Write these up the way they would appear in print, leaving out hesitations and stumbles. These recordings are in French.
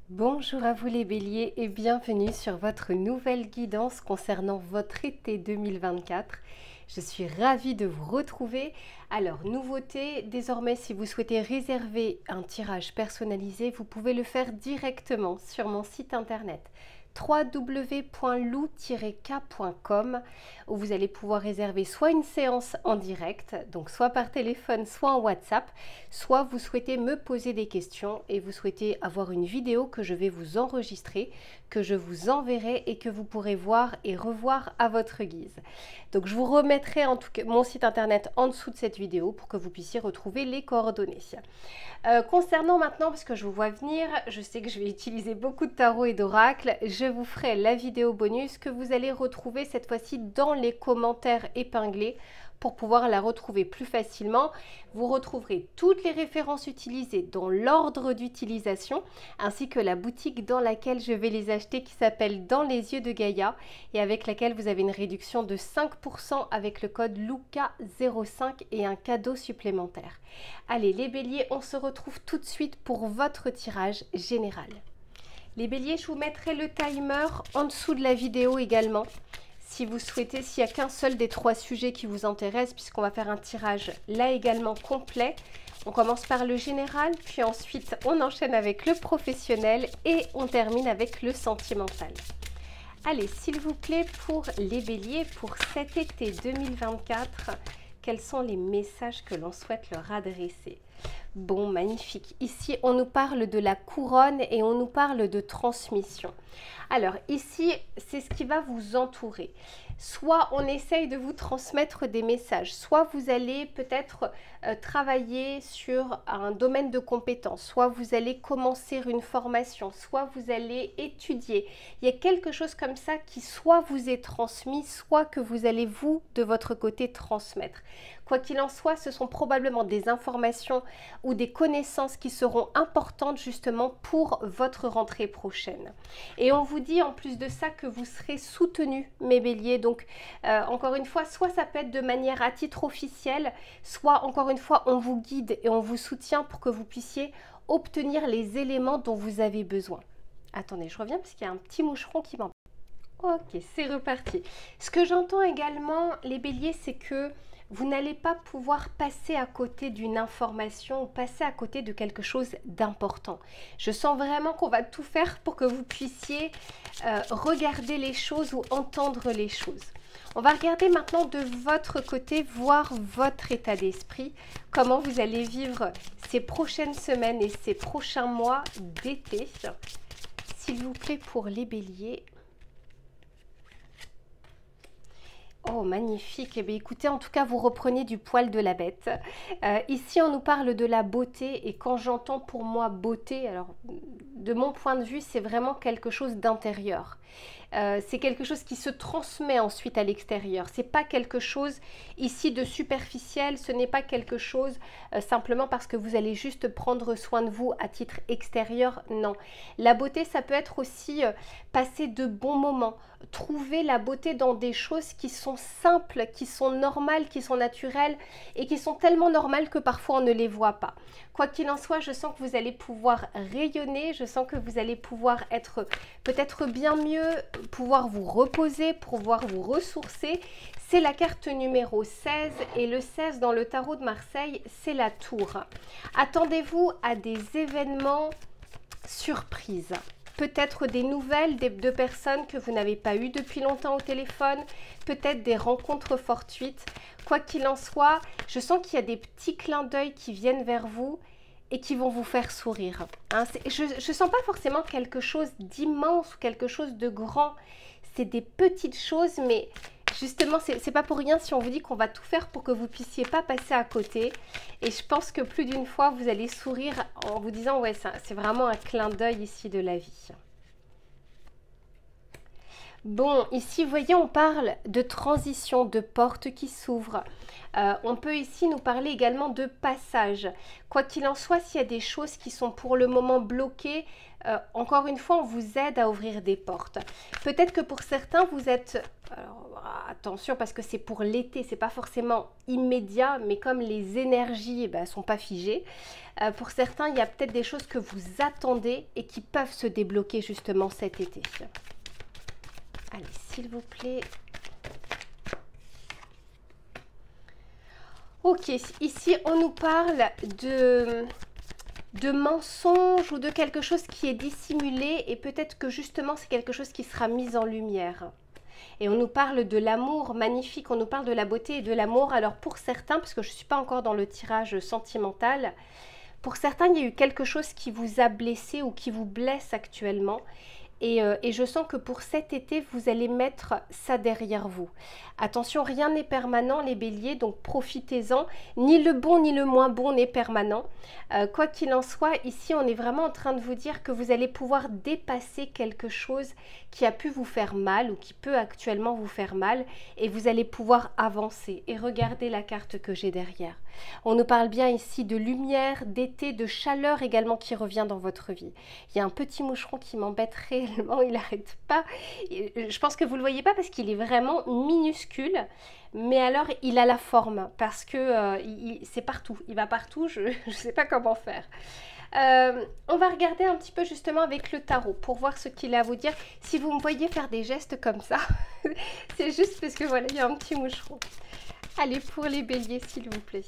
Bonjour à vous les béliers et bienvenue sur votre nouvelle guidance concernant votre été 2024. Je suis ravie de vous retrouver. Alors, nouveauté, désormais si vous souhaitez réserver un tirage personnalisé, vous pouvez le faire directement sur mon site internet www.lou-k.com où vous allez pouvoir réserver soit une séance en direct, donc soit par téléphone, soit en WhatsApp, soit vous souhaitez me poser des questions et vous souhaitez avoir une vidéo que je vais vous enregistrer, que je vous enverrai et que vous pourrez voir et revoir à votre guise. Donc je vous remettrai en tout cas mon site internet en dessous de cette vidéo pour que vous puissiez retrouver les coordonnées. Concernant maintenant, parce que je vous vois venir, je sais que je vais utiliser beaucoup de tarot et d'oracle, je vous ferai la vidéo bonus que vous allez retrouver cette fois-ci dans les commentaires épinglés pour pouvoir la retrouver plus facilement. Vous retrouverez toutes les références utilisées dans l'ordre d'utilisation, ainsi que la boutique dans laquelle je vais les acheter qui s'appelle Dans les yeux de Gaïa et avec laquelle vous avez une réduction de 5% avec le code LUCA05 et un cadeau supplémentaire. Allez les béliers, on se retrouve tout de suite pour votre tirage général. Les béliers, je vous mettrai le timer en dessous de la vidéo également. Si vous souhaitez, s'il n'y a qu'un seul des trois sujets qui vous intéresse, puisqu'on va faire un tirage là également complet. On commence par le général, puis ensuite on enchaîne avec le professionnel et on termine avec le sentimental. Allez, s'il vous plaît, pour les béliers, pour cet été 2024, quels sont les messages que l'on souhaite leur adresser ? Bon, magnifique. Ici, on nous parle de la couronne et on nous parle de transmission. Alors ici, c'est ce qui va vous entourer. Soit on essaye de vous transmettre des messages, soit vous allez peut-être travailler sur un domaine de compétence, soit vous allez commencer une formation, soit vous allez étudier. Il y a quelque chose comme ça qui soit vous est transmis, soit que vous allez vous, de votre côté, transmettre. Quoi qu'il en soit, ce sont probablement des informations ou des connaissances qui seront importantes justement pour votre rentrée prochaine. Et on vous dit en plus de ça que vous serez soutenus, mes béliers. Donc, encore une fois, soit ça peut être de manière à titre officiel, soit encore une fois, on vous guide et on vous soutient pour que vous puissiez obtenir les éléments dont vous avez besoin. Attendez, je reviens parce qu'il y a un petit moucheron qui m'embête. Ok, c'est reparti. Ce que j'entends également, les béliers, c'est que vous n'allez pas pouvoir passer à côté d'une information ou passer à côté de quelque chose d'important. Je sens vraiment qu'on va tout faire pour que vous puissiez regarder les choses ou entendre les choses. On va regarder maintenant de votre côté, voir votre état d'esprit, comment vous allez vivre ces prochaines semaines et ces prochains mois d'été. S'il vous plaît, pour les béliers. Oh, magnifique. Eh bien, écoutez, en tout cas, vous reprenez du poil de la bête. Ici, on nous parle de la beauté. Et quand j'entends pour moi beauté, alors, de mon point de vue, c'est vraiment quelque chose d'intérieur. C'est quelque chose qui se transmet ensuite à l'extérieur. C'est pas quelque chose ici de superficiel. Ce n'est pas quelque chose simplement parce que vous allez juste prendre soin de vous à titre extérieur. Non. La beauté, ça peut être aussi passer de bons moments. Trouver la beauté dans des choses qui sont simples, qui sont normales, qui sont naturelles et qui sont tellement normales que parfois on ne les voit pas. Quoi qu'il en soit, je sens que vous allez pouvoir rayonner, je sens que vous allez pouvoir être peut-être bien mieux, pouvoir vous reposer, pouvoir vous ressourcer. C'est la carte numéro 16 et le 16 dans le tarot de Marseille, c'est la tour. Attendez-vous à des événements surprises. Peut-être des nouvelles de personnes que vous n'avez pas eues depuis longtemps au téléphone, peut-être des rencontres fortuites. Quoi qu'il en soit, je sens qu'il y a des petits clins d'œil qui viennent vers vous et qui vont vous faire sourire. Hein, je ne sens pas forcément quelque chose d'immense ou quelque chose de grand. C'est des petites choses, mais justement, c'est pas pour rien si on vous dit qu'on va tout faire pour que vous puissiez pas passer à côté. Et je pense que plus d'une fois, vous allez sourire en vous disant « Ouais, c'est vraiment un clin d'œil ici de la vie ». Bon, ici, vous voyez, on parle de transition, de portes qui s'ouvrent. On peut ici nous parler également de passage. Quoi qu'il en soit, s'il y a des choses qui sont pour le moment bloquées, encore une fois, on vous aide à ouvrir des portes. Peut-être que pour certains, vous êtes... Alors, attention, parce que c'est pour l'été, c'est pas forcément immédiat, mais comme les énergies ne sont pas figées, pour certains, il y a peut-être des choses que vous attendez et qui peuvent se débloquer justement cet été. Allez, s'il vous plaît. Ok, ici, on nous parle de mensonges ou de quelque chose qui est dissimulé et peut-être que justement, c'est quelque chose qui sera mis en lumière. Et on nous parle de l'amour magnifique, on nous parle de la beauté et de l'amour. Alors pour certains, parce que je ne suis pas encore dans le tirage sentimental, pour certains, il y a eu quelque chose qui vous a blessé ou qui vous blesse actuellement. Et je sens que pour cet été, vous allez mettre ça derrière vous. Attention, rien n'est permanent les béliers, donc profitez-en. Ni le bon ni le moins bon n'est permanent. Quoi qu'il en soit, ici, on est vraiment en train de vous dire que vous allez pouvoir dépasser quelque chose qui a pu vous faire mal ou qui peut actuellement vous faire mal et vous allez pouvoir avancer. Et regardez la carte que j'ai derrière. On nous parle bien ici de lumière, d'été, de chaleur également qui revient dans votre vie. Il y a un petit moucheron qui m'embête réellement, il n'arrête pas. Je pense que vous ne le voyez pas parce qu'il est vraiment minuscule, mais alors il a la forme parce que c'est partout, il va partout, je ne sais pas comment faire. On va regarder un petit peu justement avec le tarot pour voir ce qu'il a à vous dire. Si vous me voyez faire des gestes comme ça, c'est juste parce que voilà, il y a un petit moucheron. Allez, pour les béliers, s'il vous plaît.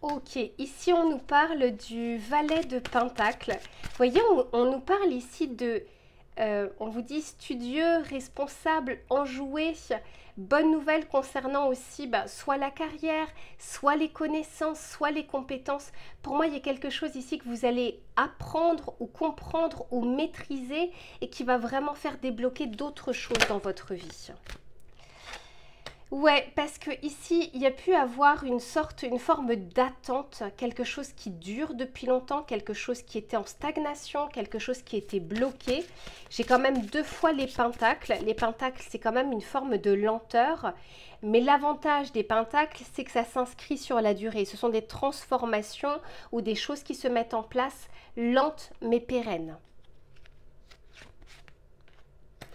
Ok, ici on nous parle du valet de Pentacle. Vous voyez, on nous parle ici de, on vous dit studieux, responsable, enjoué. Bonne nouvelle concernant aussi soit la carrière, soit les connaissances, soit les compétences. Pour moi, il y a quelque chose ici que vous allez apprendre ou comprendre ou maîtriser et qui va vraiment faire débloquer d'autres choses dans votre vie. Ouais, parce que ici, il y a pu avoir une forme d'attente, quelque chose qui dure depuis longtemps, quelque chose qui était en stagnation, quelque chose qui était bloqué. J'ai quand même 2 fois les pentacles. Les pentacles, c'est quand même une forme de lenteur. Mais l'avantage des pentacles, c'est que ça s'inscrit sur la durée. Ce sont des transformations ou des choses qui se mettent en place lentes mais pérennes.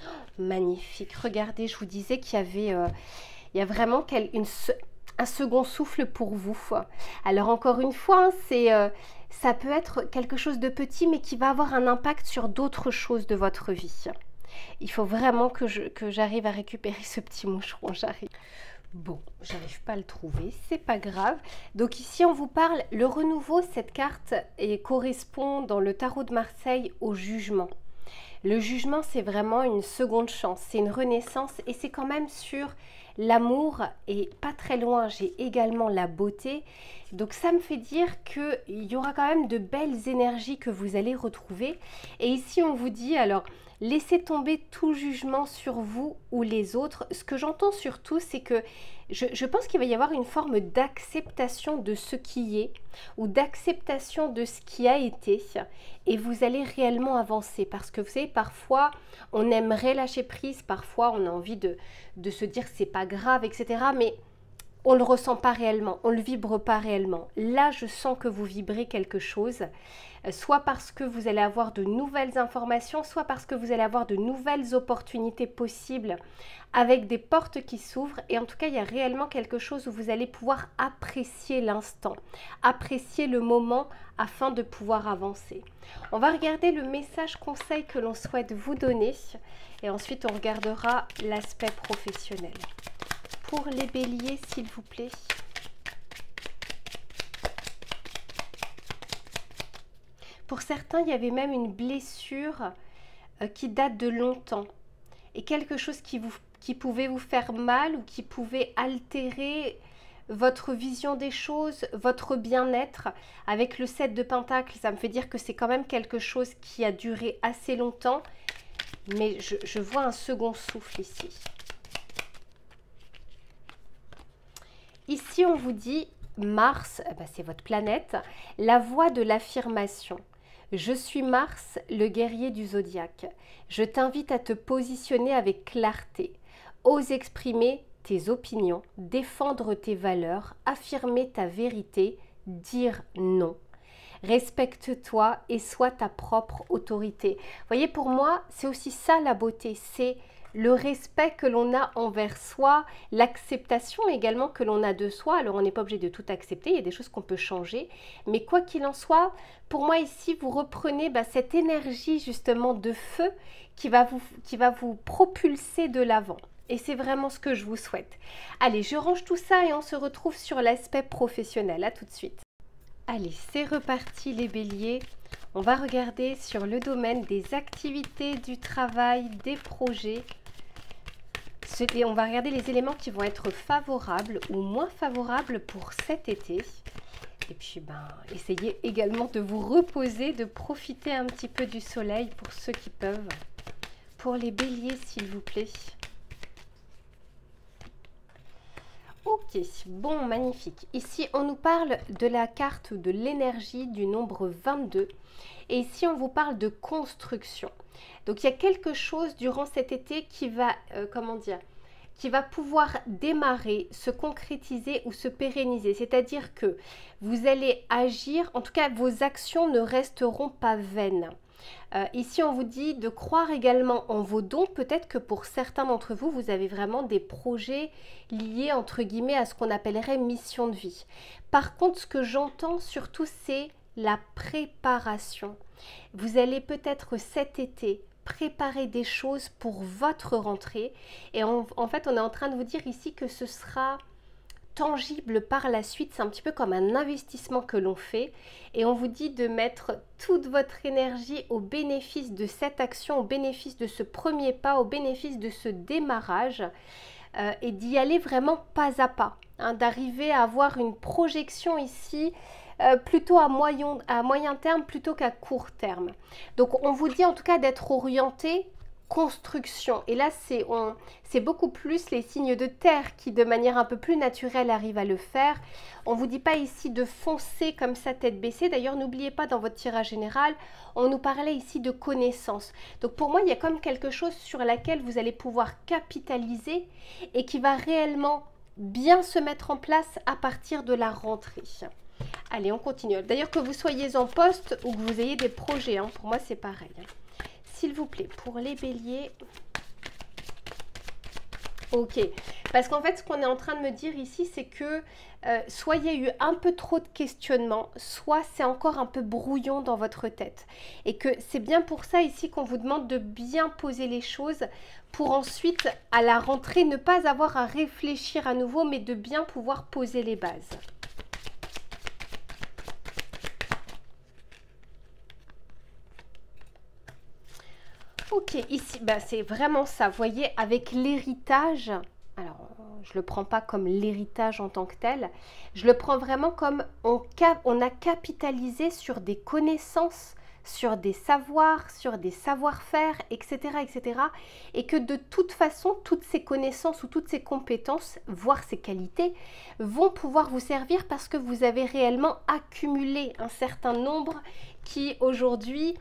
Oh, magnifique. Regardez, je vous disais qu'il y avait... il y a vraiment un second souffle pour vous. Alors encore une fois, ça peut être quelque chose de petit, mais qui va avoir un impact sur d'autres choses de votre vie. Il faut vraiment que j'arrive à récupérer ce petit moucheron. J'arrive. Bon, j'arrive pas à le trouver, c'est pas grave. Donc ici, on vous parle, le renouveau, cette carte correspond dans le tarot de Marseille au jugement. Le jugement, c'est vraiment une seconde chance, c'est une renaissance et c'est quand même sur l'amour et pas très loin, j'ai également la beauté. Donc ça me fait dire qu'il y aura quand même de belles énergies que vous allez retrouver. Et ici, on vous dit, alors, laissez tomber tout jugement sur vous ou les autres. Ce que j'entends surtout, c'est que je pense qu'il va y avoir une forme d'acceptation de ce qui est ou d'acceptation de ce qui a été et vous allez réellement avancer parce que vous savez, parfois, on aimerait lâcher prise, parfois, on a envie de se dire c'est pas grave, etc. Mais on ne le ressent pas réellement, on ne le vibre pas réellement. Là, je sens que vous vibrez quelque chose, soit parce que vous allez avoir de nouvelles informations, soit parce que vous allez avoir de nouvelles opportunités possibles avec des portes qui s'ouvrent. Et en tout cas, il y a réellement quelque chose où vous allez pouvoir apprécier l'instant, apprécier le moment afin de pouvoir avancer. On va regarder le message conseil que l'on souhaite vous donner et ensuite on regardera l'aspect professionnel. Pour les béliers, s'il vous plaît. Pour certains, il y avait même une blessure qui date de longtemps et quelque chose qui pouvait vous faire mal ou qui pouvait altérer votre vision des choses, votre bien-être. Avec le 7 de Pentacle, ça me fait dire que c'est quand même quelque chose qui a duré assez longtemps, mais je vois un second souffle ici. Ici, on vous dit Mars, c'est votre planète, la voie de l'affirmation. Je suis Mars, le guerrier du zodiaque. Je t'invite à te positionner avec clarté. Ose exprimer tes opinions, défendre tes valeurs, affirmer ta vérité, dire non. Respecte-toi et sois ta propre autorité. Vous voyez, pour moi, c'est aussi ça la beauté, c'est le respect que l'on a envers soi, l'acceptation également que l'on a de soi. Alors, on n'est pas obligé de tout accepter, il y a des choses qu'on peut changer. Mais quoi qu'il en soit, pour moi ici, vous reprenez cette énergie justement de feu qui va vous propulser de l'avant. Et c'est vraiment ce que je vous souhaite. Allez, je range tout ça et on se retrouve sur l'aspect professionnel. À tout de suite. Allez, c'est reparti les béliers. On va regarder sur le domaine des activités, du travail, des projets. Et on va regarder les éléments qui vont être favorables ou moins favorables pour cet été. Et puis, essayez également de vous reposer, de profiter un petit peu du soleil pour ceux qui peuvent. Pour les béliers, s'il vous plaît. Ok, bon, magnifique. Ici, on nous parle de la carte de l'énergie du nombre 22. Et ici, on vous parle de construction. Donc, il y a quelque chose durant cet été qui va, qui va pouvoir démarrer, se concrétiser ou se pérenniser. C'est-à-dire que vous allez agir, en tout cas, vos actions ne resteront pas vaines. Ici, on vous dit de croire également en vos dons. Peut-être que pour certains d'entre vous, vous avez vraiment des projets liés, entre guillemets, à ce qu'on appellerait mission de vie. Par contre, ce que j'entends surtout, c'est la préparation. Vous allez peut-être cet été préparer des choses pour votre rentrée. Et en fait, on est en train de vous dire ici que ce sera tangible par la suite. C'est un petit peu comme un investissement que l'on fait. Et on vous dit de mettre toute votre énergie au bénéfice de cette action, au bénéfice de ce premier pas, au bénéfice de ce démarrage. Et d'y aller vraiment pas à pas. Hein, d'arriver à avoir une projection ici plutôt à moyen terme plutôt qu'à court terme. Donc on vous dit en tout cas d'être orienté construction. Et là c'est beaucoup plus les signes de terre qui de manière un peu plus naturelle arrivent à le faire. On ne vous dit pas ici de foncer comme ça tête baissée. D'ailleurs n'oubliez pas dans votre tirage général, on nous parlait ici de connaissances. Donc pour moi il y a comme quelque chose sur laquelle vous allez pouvoir capitaliser et qui va réellement bien se mettre en place à partir de la rentrée. Allez, on continue. D'ailleurs, que vous soyez en poste ou que vous ayez des projets, hein, pour moi, c'est pareil. S'il vous plaît, pour les béliers. Ok, parce qu'en fait, ce qu'on est en train de me dire ici, c'est que soit il y a eu un peu trop de questionnements, soit c'est encore un peu brouillon dans votre tête. Et que c'est bien pour ça ici qu'on vous demande de bien poser les choses pour ensuite, à la rentrée, ne pas avoir à réfléchir à nouveau, mais de bien pouvoir poser les bases. Ok, ici, c'est vraiment ça. Vous voyez, avec l'héritage, alors je ne le prends pas comme l'héritage en tant que tel, je le prends vraiment comme on a capitalisé sur des connaissances, sur des savoirs, sur des savoir-faire, etc., etc. Et que de toute façon, toutes ces connaissances ou toutes ces compétences, voire ces qualités, vont pouvoir vous servir parce que vous avez réellement accumulé un certain nombre qui aujourd'hui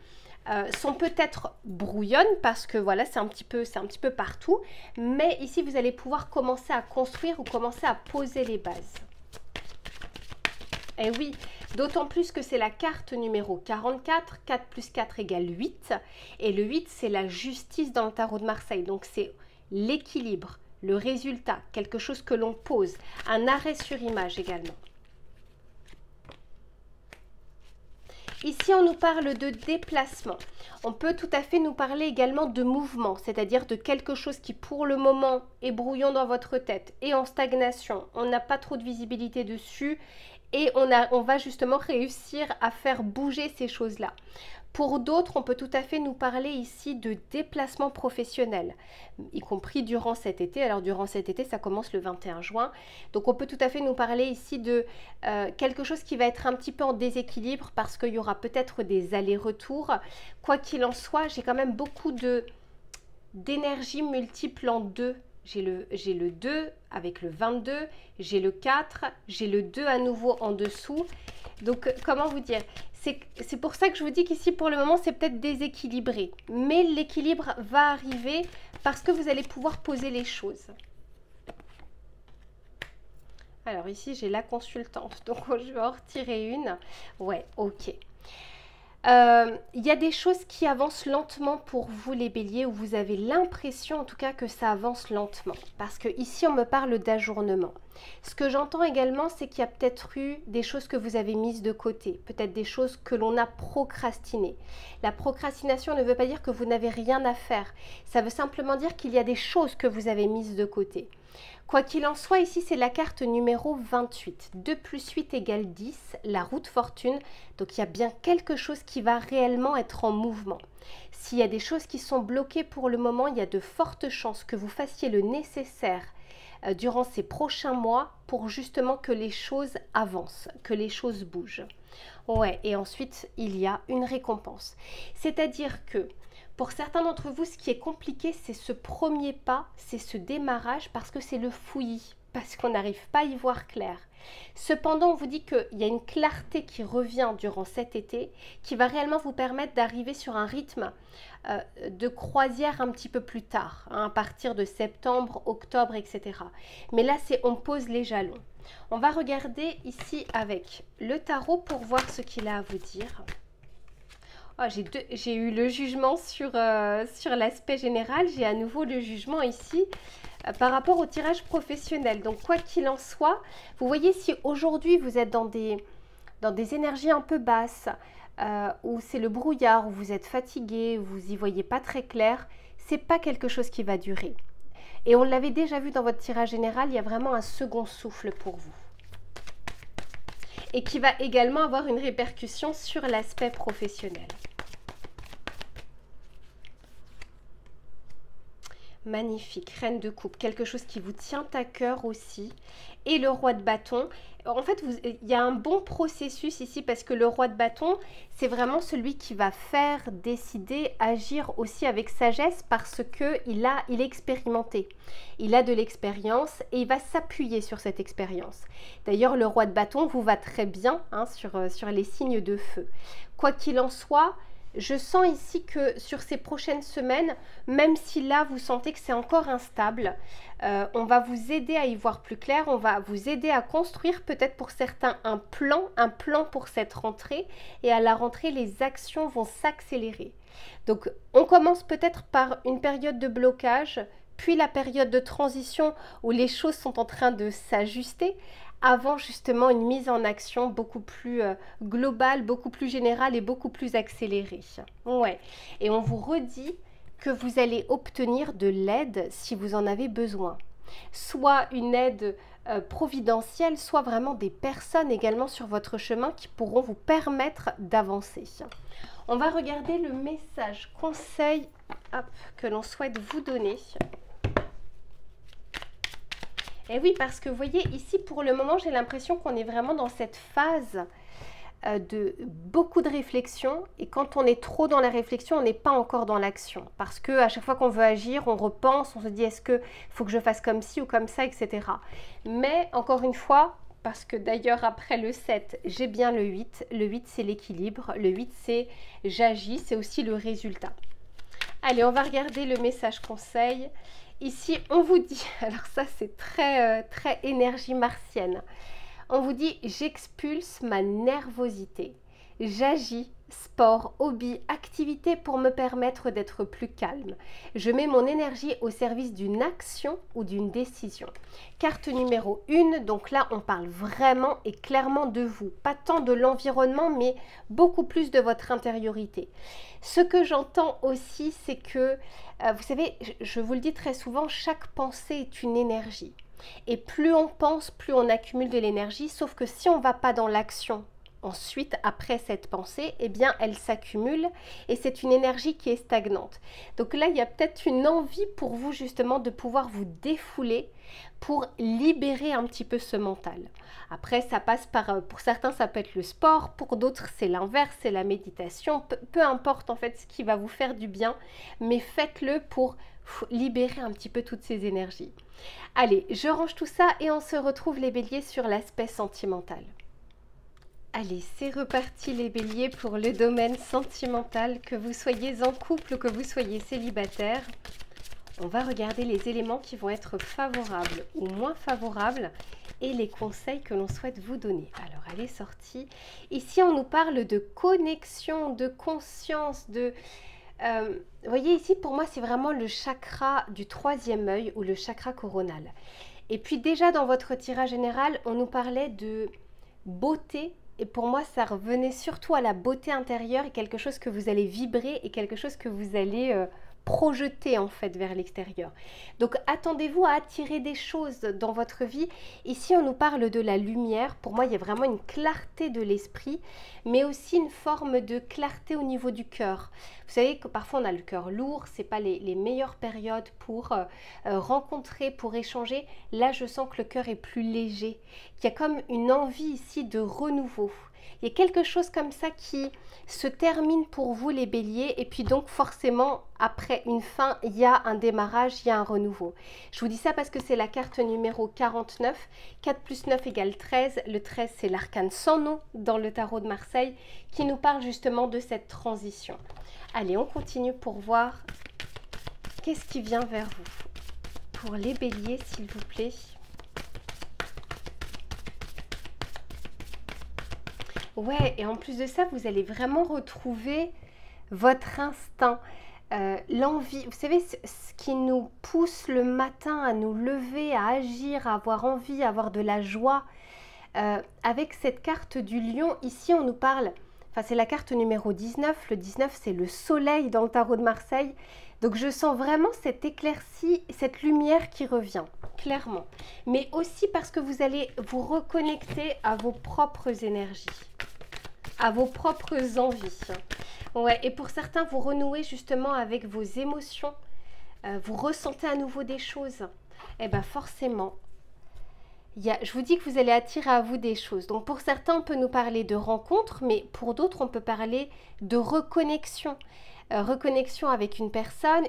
sont peut-être brouillonnes parce que voilà, c'est un petit peu partout, mais ici vous allez pouvoir commencer à construire ou commencer à poser les bases. Et oui, d'autant plus que c'est la carte numéro 44, 4 plus 4 égale 8, et le 8 c'est la justice dans le tarot de Marseille, donc c'est l'équilibre, le résultat, quelque chose que l'on pose, un arrêt sur image également. Ici, on nous parle de déplacement. On peut tout à fait nous parler également de mouvement, c'est-à-dire de quelque chose qui, pour le moment, est brouillon dans votre tête et en stagnation. On n'a pas trop de visibilité dessus et on va justement réussir à faire bouger ces choses-là. Pour d'autres, on peut tout à fait nous parler ici de déplacement professionnel, y compris durant cet été. Alors durant cet été, ça commence le 21 juin. Donc on peut tout à fait nous parler ici de quelque chose qui va être un petit peu en déséquilibre parce qu'il y aura peut-être des allers-retours. Quoi qu'il en soit, j'ai quand même beaucoup d'énergie multiple en deux. J'ai le 2 avec le 22, j'ai le 4, j'ai le 2 à nouveau en dessous. Donc comment vous dire ? C'est pour ça que je vous dis qu'ici, pour le moment, c'est peut-être déséquilibré. Mais l'équilibre va arriver parce que vous allez pouvoir poser les choses. Alors ici, j'ai la consultante, donc je vais en retirer une. Ouais, ok. Il y a des choses qui avancent lentement pour vous les béliers, où vous avez l'impression en tout cas que ça avance lentement. Parce que ici on me parle d'ajournement. Ce que j'entends également, c'est qu'il y a peut-être eu des choses que vous avez mises de côté, peut-être des choses que l'on a procrastinées. La procrastination ne veut pas dire que vous n'avez rien à faire. Ça veut simplement dire qu'il y a des choses que vous avez mises de côté. Quoi qu'il en soit, ici c'est la carte numéro 28. 2 plus 8 égale 10, la roue de fortune. Donc il y a bien quelque chose qui va réellement être en mouvement. S'il y a des choses qui sont bloquées pour le moment, il y a de fortes chances que vous fassiez le nécessaire durant ces prochains mois pour justement que les choses avancent, que les choses bougent. Ouais, et ensuite il y a une récompense. C'est-à-dire que pour certains d'entre vous, ce qui est compliqué, c'est ce premier pas, c'est ce démarrage parce que c'est le fouillis, parce qu'on n'arrive pas à y voir clair. Cependant, on vous dit qu'il y a une clarté qui revient durant cet été, qui va réellement vous permettre d'arriver sur un rythme de croisière un petit peu plus tard, hein, à partir de septembre, octobre, etc. Mais là, on pose les jalons. On va regarder ici avec le tarot pour voir ce qu'il a à vous dire. Oh, j'ai eu le jugement sur l'aspect général, j'ai à nouveau le jugement ici par rapport au tirage professionnel. Donc quoi qu'il en soit, vous voyez si aujourd'hui vous êtes dans des énergies un peu basses, où c'est le brouillard, où vous êtes fatigué, où vous n'y voyez pas très clair, c'est pas quelque chose qui va durer. Et on l'avait déjà vu dans votre tirage général, il y a vraiment un second souffle pour vous. Et qui va également avoir une répercussion sur l'aspect professionnel. Magnifique, reine de coupe, quelque chose qui vous tient à cœur aussi. Et le roi de bâton. En fait, il y a un bon processus ici parce que le roi de bâton, c'est vraiment celui qui va faire, décider, agir aussi avec sagesse parce qu'il est expérimenté. Il a de l'expérience et il va s'appuyer sur cette expérience. D'ailleurs, le roi de bâton vous va très bien hein, sur les signes de feu. Quoi qu'il en soit, je sens ici que sur ces prochaines semaines, même si là vous sentez que c'est encore instable, on va vous aider à y voir plus clair, on va vous aider à construire peut-être pour certains un plan pour cette rentrée et à la rentrée les actions vont s'accélérer. Donc on commence peut-être par une période de blocage, puis la période de transition où les choses sont en train de s'ajuster, avant justement une mise en action beaucoup plus globale, beaucoup plus générale et beaucoup plus accélérée. Ouais. Et on vous redit que vous allez obtenir de l'aide si vous en avez besoin. Soit une aide providentielle, soit vraiment des personnes également sur votre chemin qui pourront vous permettre d'avancer. On va regarder le message conseil que l'on souhaite vous donner. Et oui, parce que vous voyez, ici, pour le moment, j'ai l'impression qu'on est vraiment dans cette phase de beaucoup de réflexion. Et quand on est trop dans la réflexion, on n'est pas encore dans l'action. Parce qu'à chaque fois qu'on veut agir, on repense, on se dit est-ce qu'il faut que je fasse comme ci ou comme ça, etc. Mais encore une fois, parce que d'ailleurs après le 7, j'ai bien le 8. Le 8, c'est l'équilibre. Le 8, c'est j'agis, c'est aussi le résultat. Allez, on va regarder le message conseil. Ici, on vous dit, alors ça c'est très énergie martienne, on vous dit j'expulse ma nervosité, j'agis, sport, hobby, activité pour me permettre d'être plus calme. Je mets mon énergie au service d'une action ou d'une décision. Carte numéro 1, donc là on parle vraiment et clairement de vous, pas tant de l'environnement mais beaucoup plus de votre intériorité. Ce que j'entends aussi c'est que, vous savez, je vous le dis très souvent, chaque pensée est une énergie. Et plus on pense, plus on accumule de l'énergie, sauf que si on ne va pas dans l'action, ensuite, après cette pensée, eh bien, elle s'accumule et c'est une énergie qui est stagnante. Donc là, il y a peut-être une envie pour vous justement de pouvoir vous défouler pour libérer un petit peu ce mental. Après, ça passe par, pour certains, ça peut être le sport, pour d'autres, c'est l'inverse, c'est la méditation, peu importe en fait ce qui va vous faire du bien, mais faites-le pour libérer un petit peu toutes ces énergies. Allez, je range tout ça et on se retrouve les béliers sur l'aspect sentimental. Allez, c'est reparti les béliers pour le domaine sentimental, que vous soyez en couple ou que vous soyez célibataire. On va regarder les éléments qui vont être favorables ou moins favorables et les conseils que l'on souhaite vous donner. Alors, elle est sortie. Ici, on nous parle de connexion, de conscience, de... vous voyez ici, pour moi, c'est vraiment le chakra du troisième œil ou le chakra coronal. Et puis déjà, dans votre tirage général, on nous parlait de beauté. Et pour moi, ça revenait surtout à la beauté intérieure et quelque chose que vous allez vibrer et quelque chose que vous allez projeter en fait vers l'extérieur. Donc attendez-vous à attirer des choses dans votre vie. Ici, on nous parle de la lumière. Pour moi, il y a vraiment une clarté de l'esprit, mais aussi une forme de clarté au niveau du cœur. Vous savez que parfois on a le cœur lourd, c'est pas les meilleures périodes pour rencontrer, pour échanger. Là, je sens que le cœur est plus léger, qu'il y a comme une envie ici de renouveau. Il y a quelque chose comme ça qui se termine pour vous les béliers et puis donc forcément après une fin, il y a un démarrage, il y a un renouveau. Je vous dis ça parce que c'est la carte numéro 49. 4 plus 9 égale 13. Le 13, c'est l'arcane sans nom dans le tarot de Marseille qui nous parle justement de cette transition. Allez, on continue pour voir qu'est-ce qui vient vers vous. Pour les béliers, s'il vous plaît. Ouais, et en plus de ça, vous allez vraiment retrouver votre instinct, l'envie. Vous savez, ce qui nous pousse le matin à nous lever, à agir, à avoir envie, à avoir de la joie. Avec cette carte du lion, ici, on nous parle, enfin, c'est la carte numéro 19. Le 19, c'est le soleil dans le tarot de Marseille. Donc, je sens vraiment cette éclaircie, cette lumière qui revient, clairement. Mais aussi parce que vous allez vous reconnecter à vos propres énergies, à vos propres envies. Ouais, et pour certains, vous renouez justement avec vos émotions, vous ressentez à nouveau des choses. Et bien forcément, je vous dis que vous allez attirer à vous des choses. Donc pour certains, on peut nous parler de rencontres, mais pour d'autres, on peut parler de reconnexion. Reconnexion avec une personne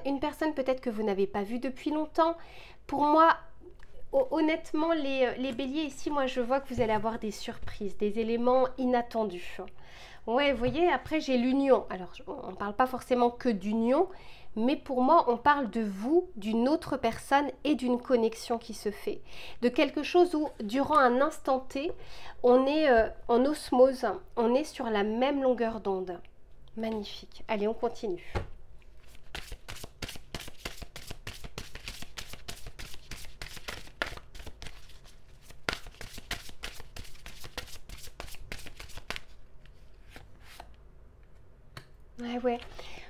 peut-être que vous n'avez pas vue depuis longtemps. Pour moi, honnêtement, les béliers ici, moi je vois que vous allez avoir des surprises, des éléments inattendus. Ouais, vous voyez, après j'ai l'union. Alors, on ne parle pas forcément que d'union, mais pour moi, on parle de vous, d'une autre personne et d'une connexion qui se fait. De quelque chose où, durant un instant T, on est en osmose, on est sur la même longueur d'onde. Magnifique. Allez, on continue. Ouais.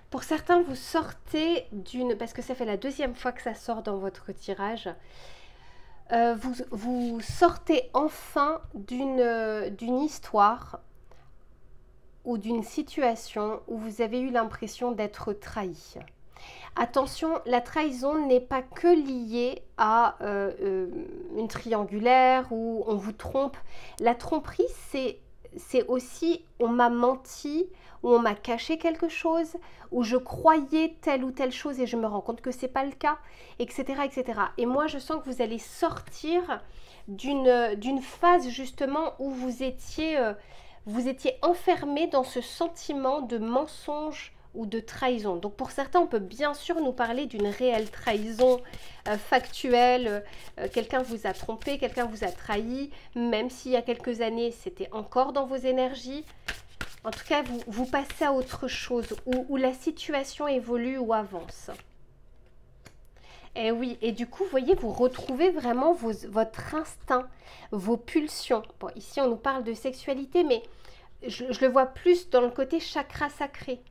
Pour certains, vous sortez d'une... Parce que ça fait la deuxième fois que ça sort dans votre tirage. Vous sortez enfin d'une histoire ou d'une situation où vous avez eu l'impression d'être trahi. Attention, la trahison n'est pas que liée à une triangulaire où on vous trompe. La tromperie, c'est aussi on m'a menti, où on m'a caché quelque chose, où je croyais telle ou telle chose et je me rends compte que c'est pas le cas, etc., etc. Et moi, je sens que vous allez sortir d'une phase justement où vous étiez enfermé dans ce sentiment de mensonge ou de trahison. Donc pour certains, on peut bien sûr nous parler d'une réelle trahison factuelle. Quelqu'un vous a trompé, quelqu'un vous a trahi, même s'il y a quelques années, c'était encore dans vos énergies. En tout cas, vous passez à autre chose, où la situation évolue ou avance. Et oui, et du coup, vous voyez, vous retrouvez vraiment votre instinct, vos pulsions. Bon, ici, on nous parle de sexualité, mais je le vois plus dans le côté chakra sacré.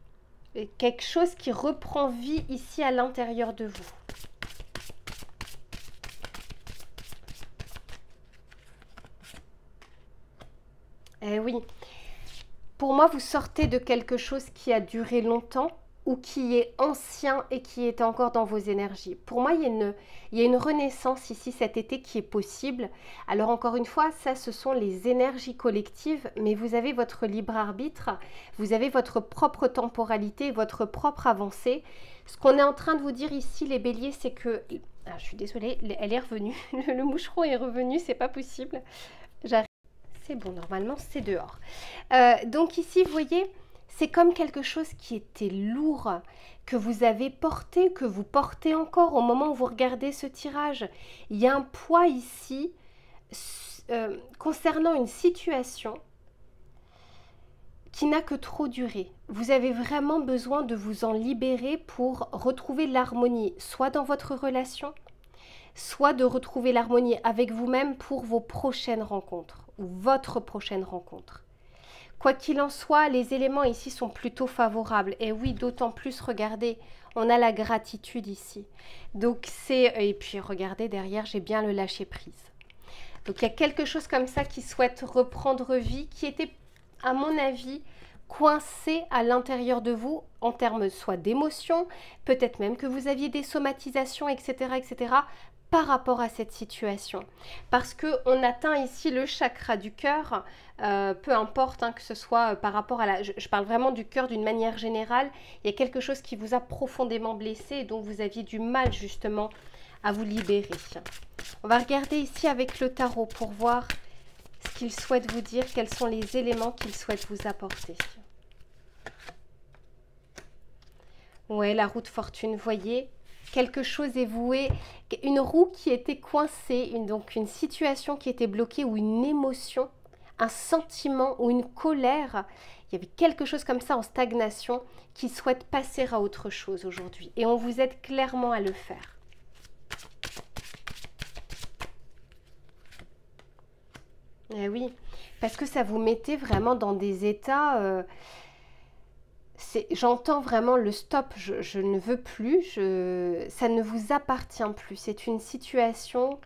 Quelque chose qui reprend vie ici à l'intérieur de vous. Eh oui. Pour moi, vous sortez de quelque chose qui a duré longtemps ou qui est ancien et qui est encore dans vos énergies. Pour moi, il y a une renaissance ici cet été qui est possible. Alors encore une fois, ça, ce sont les énergies collectives, mais vous avez votre libre arbitre, vous avez votre propre temporalité, votre propre avancée. Ce qu'on est en train de vous dire ici, les béliers, c'est que... Ah, je suis désolée, elle est revenue. Le moucheron est revenu, c'est pas possible. J'arrive. C'est bon, normalement, c'est dehors. Donc ici, vous voyez... C'est comme quelque chose qui était lourd, que vous avez porté, que vous portez encore au moment où vous regardez ce tirage. Il y a un poids ici concernant une situation qui n'a que trop duré. Vous avez vraiment besoin de vous en libérer pour retrouver l'harmonie, soit dans votre relation, soit de retrouver l'harmonie avec vous-même pour vos prochaines rencontres ou votre prochaine rencontre. Quoi qu'il en soit, les éléments ici sont plutôt favorables. Et oui, d'autant plus, regardez, on a la gratitude ici. Donc et puis regardez, derrière, j'ai bien le lâcher-prise. Donc il y a quelque chose comme ça qui souhaite reprendre vie, qui était, à mon avis, coincé à l'intérieur de vous en termes soit d'émotions, peut-être même que vous aviez des somatisations, etc., etc., par rapport à cette situation. Parce qu'on atteint ici le chakra du cœur, peu importe que ce soit par rapport à la... Je parle vraiment du cœur d'une manière générale. Il y a quelque chose qui vous a profondément blessé et dont vous aviez du mal justement à vous libérer. On va regarder ici avec le tarot pour voir ce qu'il souhaite vous dire, quels sont les éléments qu'il souhaite vous apporter. Ouais, la roue de fortune, voyez, quelque chose est voué, une roue qui était coincée, donc une situation qui était bloquée ou une émotion, un sentiment ou une colère. Il y avait quelque chose comme ça en stagnation qui souhaite passer à autre chose aujourd'hui. Et on vous aide clairement à le faire. Eh oui, parce que ça vous mettait vraiment dans des états... J'entends vraiment le stop, je ne veux plus, ça ne vous appartient plus. C'est une situation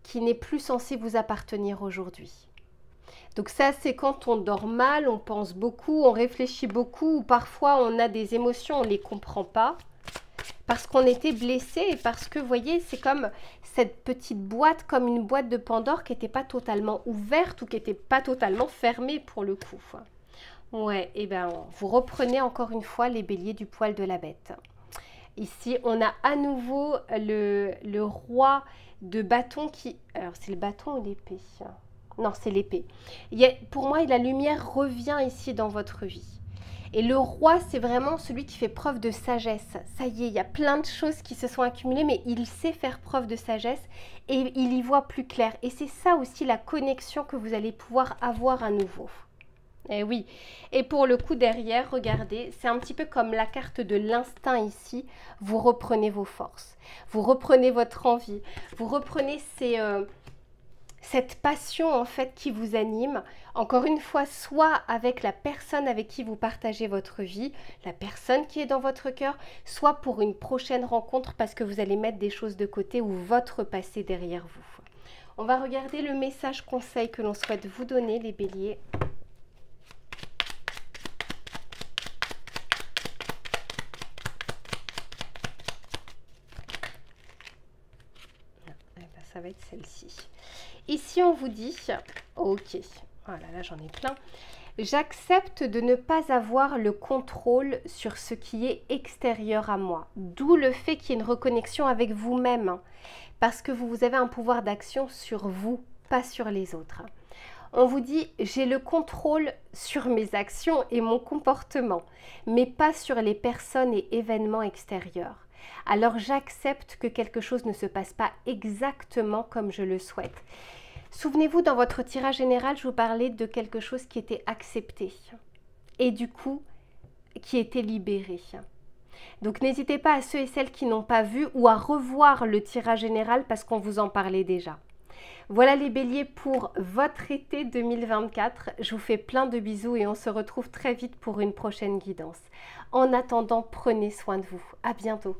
qui n'est plus censée vous appartenir aujourd'hui. Donc ça, c'est quand on dort mal, on pense beaucoup, on réfléchit beaucoup, ou parfois on a des émotions, on ne les comprend pas, parce qu'on était blessé et parce que, vous voyez, c'est comme cette petite boîte, comme une boîte de Pandore qui n'était pas totalement ouverte ou qui n'était pas totalement fermée pour le coup. Ouais, et bien vous reprenez encore une fois les béliers du poil de la bête. Ici, on a à nouveau le roi de bâton qui... Alors, c'est le bâton ou l'épée? Non, c'est l'épée. Pour moi, la lumière revient ici dans votre vie. Et le roi, c'est vraiment celui qui fait preuve de sagesse. Ça y est, il y a plein de choses qui se sont accumulées, mais il sait faire preuve de sagesse et il y voit plus clair. Et c'est ça aussi la connexion que vous allez pouvoir avoir à nouveau. Eh oui, et pour le coup derrière, regardez, c'est un petit peu comme la carte de l'instinct ici. Vous reprenez vos forces, vous reprenez votre envie, vous reprenez cette passion en fait qui vous anime. Encore une fois, soit avec la personne avec qui vous partagez votre vie, la personne qui est dans votre cœur, soit pour une prochaine rencontre parce que vous allez mettre des choses de côté ou votre passé derrière vous. On va regarder le message conseil que l'on souhaite vous donner, les béliers. Ça va être celle-ci. Ici, on vous dit, ok, voilà, là j'en ai plein. J'accepte de ne pas avoir le contrôle sur ce qui est extérieur à moi. D'où le fait qu'il y ait une reconnexion avec vous-même. Parce que vous avez un pouvoir d'action sur vous, pas sur les autres. On vous dit, j'ai le contrôle sur mes actions et mon comportement, mais pas sur les personnes et événements extérieurs. Alors j'accepte que quelque chose ne se passe pas exactement comme je le souhaite. Souvenez-vous, dans votre tirage général, je vous parlais de quelque chose qui était accepté et du coup, qui était libéré. Donc n'hésitez pas à ceux et celles qui n'ont pas vu ou à revoir le tirage général parce qu'on vous en parlait déjà. Voilà les béliers pour votre été 2024. Je vous fais plein de bisous et on se retrouve très vite pour une prochaine guidance. En attendant, prenez soin de vous. À bientôt.